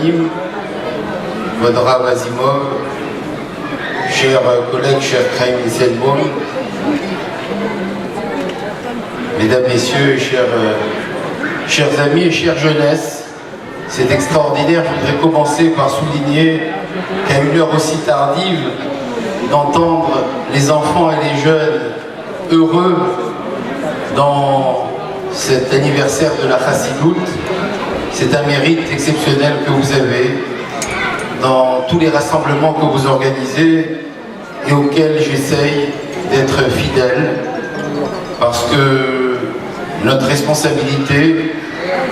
Rabbanim, votre Rav Azimov, chers collègues, chers Chaim Nissenbaum, mesdames, messieurs, chers amis et chère jeunesse, c'est extraordinaire. Je voudrais commencer par souligner qu'à une heure aussi tardive, d'entendre les enfants et les jeunes heureux dans cet anniversaire de la Chassidoute, c'est un mérite exceptionnel que vous avez dans tous les rassemblements que vous organisez et auxquels j'essaye d'être fidèle, parce que notre responsabilité,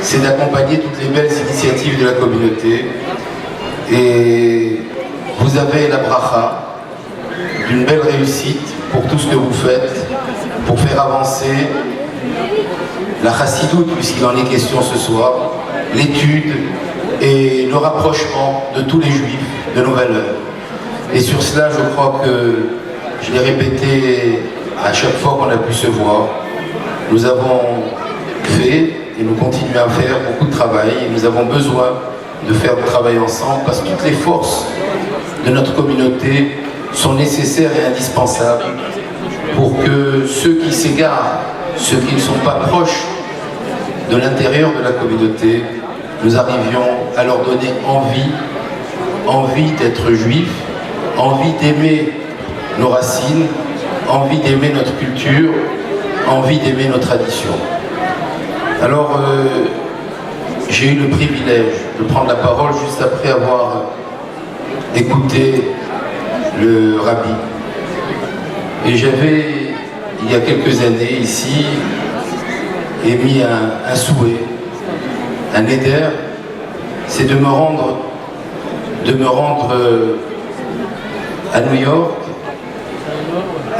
c'est d'accompagner toutes les belles initiatives de la communauté. Et vous avez la bracha d'une belle réussite pour tout ce que vous faites, pour faire avancer la chassidoute, puisqu'il en est question ce soir, l'étude et le rapprochement de tous les juifs de nos valeurs. Et sur cela, je crois que, je l'ai répété à chaque fois qu'on a pu se voir, nous avons fait et nous continuons à faire beaucoup de travail, et nous avons besoin de faire du travail ensemble, parce que toutes les forces de notre communauté sont nécessaires et indispensables pour que ceux qui s'égarent, ceux qui ne sont pas proches de l'intérieur de la communauté, nous arrivions à leur donner envie d'être juifs, envie d'aimer nos racines, envie d'aimer notre culture, envie d'aimer nos traditions. Alors, j'ai eu le privilège de prendre la parole juste après avoir écouté le rabbi. Et j'avais, il y a quelques années, ici, émis un souhait, un éder, c'est de me rendre à New York,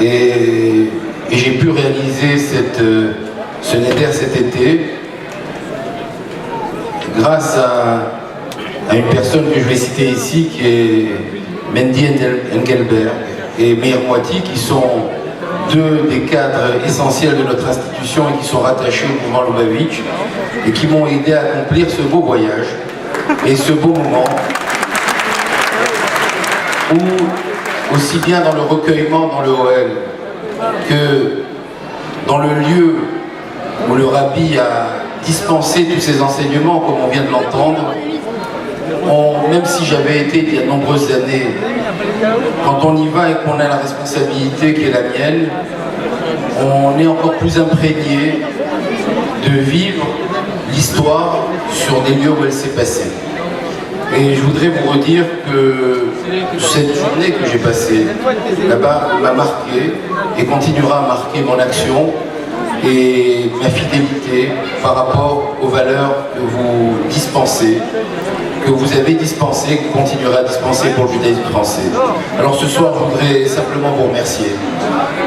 et j'ai pu réaliser ce neder cet été grâce à une personne que je vais citer ici, qui est Mendy Engelberg et Meir Moiti, qui sont deux des cadres essentiels de notre institution et qui sont rattachés au mouvement Lubavitch et qui m'ont aidé à accomplir ce beau voyage et ce beau moment où, aussi bien dans le recueillement dans le OL que dans le lieu où le rabbi a dispensé tous ces enseignements, comme on vient de l'entendre, même si j'avais été il y a de nombreuses années, quand on y va et qu'on a la responsabilité qui est la mienne, on est encore plus imprégné de vivre l'histoire sur des lieux où elle s'est passée. Et je voudrais vous redire que cette journée que j'ai passée là-bas m'a marqué et continuera à marquer mon action et ma fidélité par rapport aux valeurs que vous dispensez, que vous avez dispensé, que vous continuerez à dispenser pour le judaïsme français. Alors ce soir, je voudrais simplement vous remercier,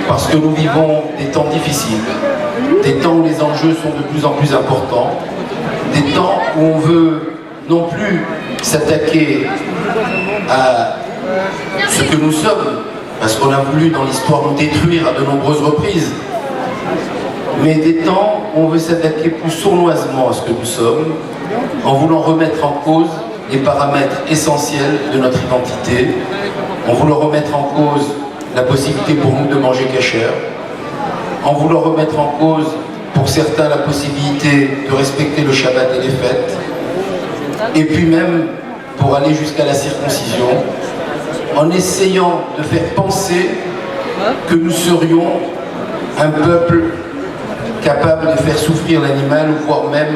parce que nous vivons des temps difficiles, des temps où les enjeux sont de plus en plus importants, des temps où on veut non plus s'attaquer à ce que nous sommes, parce qu'on a voulu dans l'histoire nous détruire à de nombreuses reprises, mais des temps où on veut s'attaquer plus sournoisement à ce que nous sommes, en voulant remettre en cause les paramètres essentiels de notre identité, en voulant remettre en cause la possibilité pour nous de manger kasher, en voulant remettre en cause pour certains la possibilité de respecter le Shabbat et les fêtes, et puis même pour aller jusqu'à la circoncision, en essayant de faire penser que nous serions un peuple capable de faire souffrir l'animal, voire même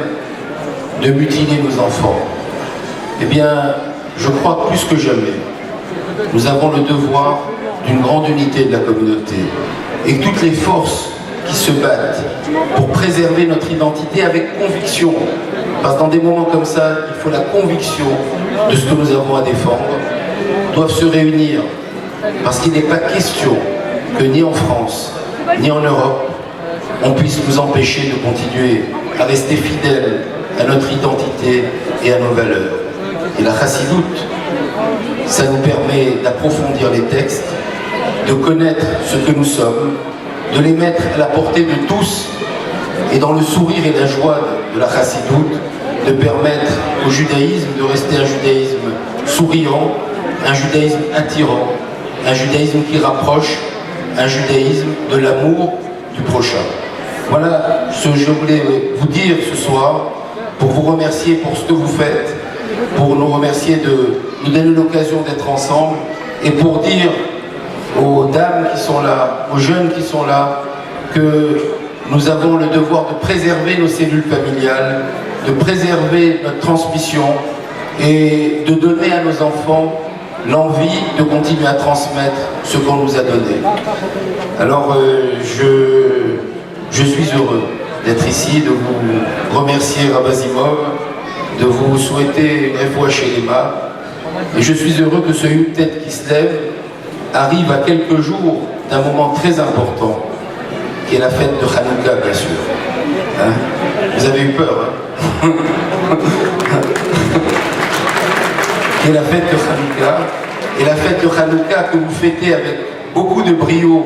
de mutiler nos enfants. Eh bien, je crois que plus que jamais, nous avons le devoir d'une grande unité de la communauté, et toutes les forces qui se battent pour préserver notre identité avec conviction, parce que dans des moments comme ça, il faut la conviction de ce que nous avons à défendre, doivent se réunir, parce qu'il n'est pas question que ni en France, ni en Europe, on puisse nous empêcher de continuer à rester fidèles à notre identité et à nos valeurs. Et la chassidoute, ça nous permet d'approfondir les textes, de connaître ce que nous sommes, de les mettre à la portée de tous, et dans le sourire et la joie de la chassidoute, de permettre au judaïsme de rester un judaïsme souriant, un judaïsme attirant, un judaïsme qui rapproche, un judaïsme de l'amour du prochain. Voilà ce que je voulais vous dire ce soir, pour vous remercier pour ce que vous faites, pour nous remercier de nous donner l'occasion d'être ensemble, et pour dire aux dames qui sont là, aux jeunes qui sont là, que nous avons le devoir de préserver nos cellules familiales, de préserver notre transmission et de donner à nos enfants l'envie de continuer à transmettre ce qu'on nous a donné. Alors je suis heureux d'être ici, de vous remercier Rav Azimov, de vous souhaiter une réfoua shelema, et je suis heureux que ce Une tête qui se lève arrive à quelques jours d'un moment très important, qui est la fête de Hanouka, bien sûr. Hein? Vous avez eu peur, hein? Qui est la fête de Hanouka, et la fête de Hanouka que vous fêtez avec beaucoup de brio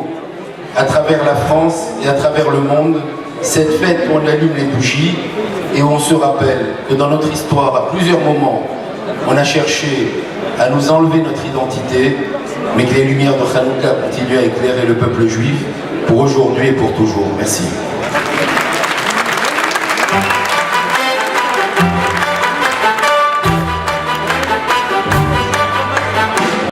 à travers la France et à travers le monde. Cette fête où on allume les bougies et où on se rappelle que dans notre histoire, à plusieurs moments, on a cherché à nous enlever notre identité, mais que les lumières de Hanouka continuent à éclairer le peuple juif pour aujourd'hui et pour toujours. Merci.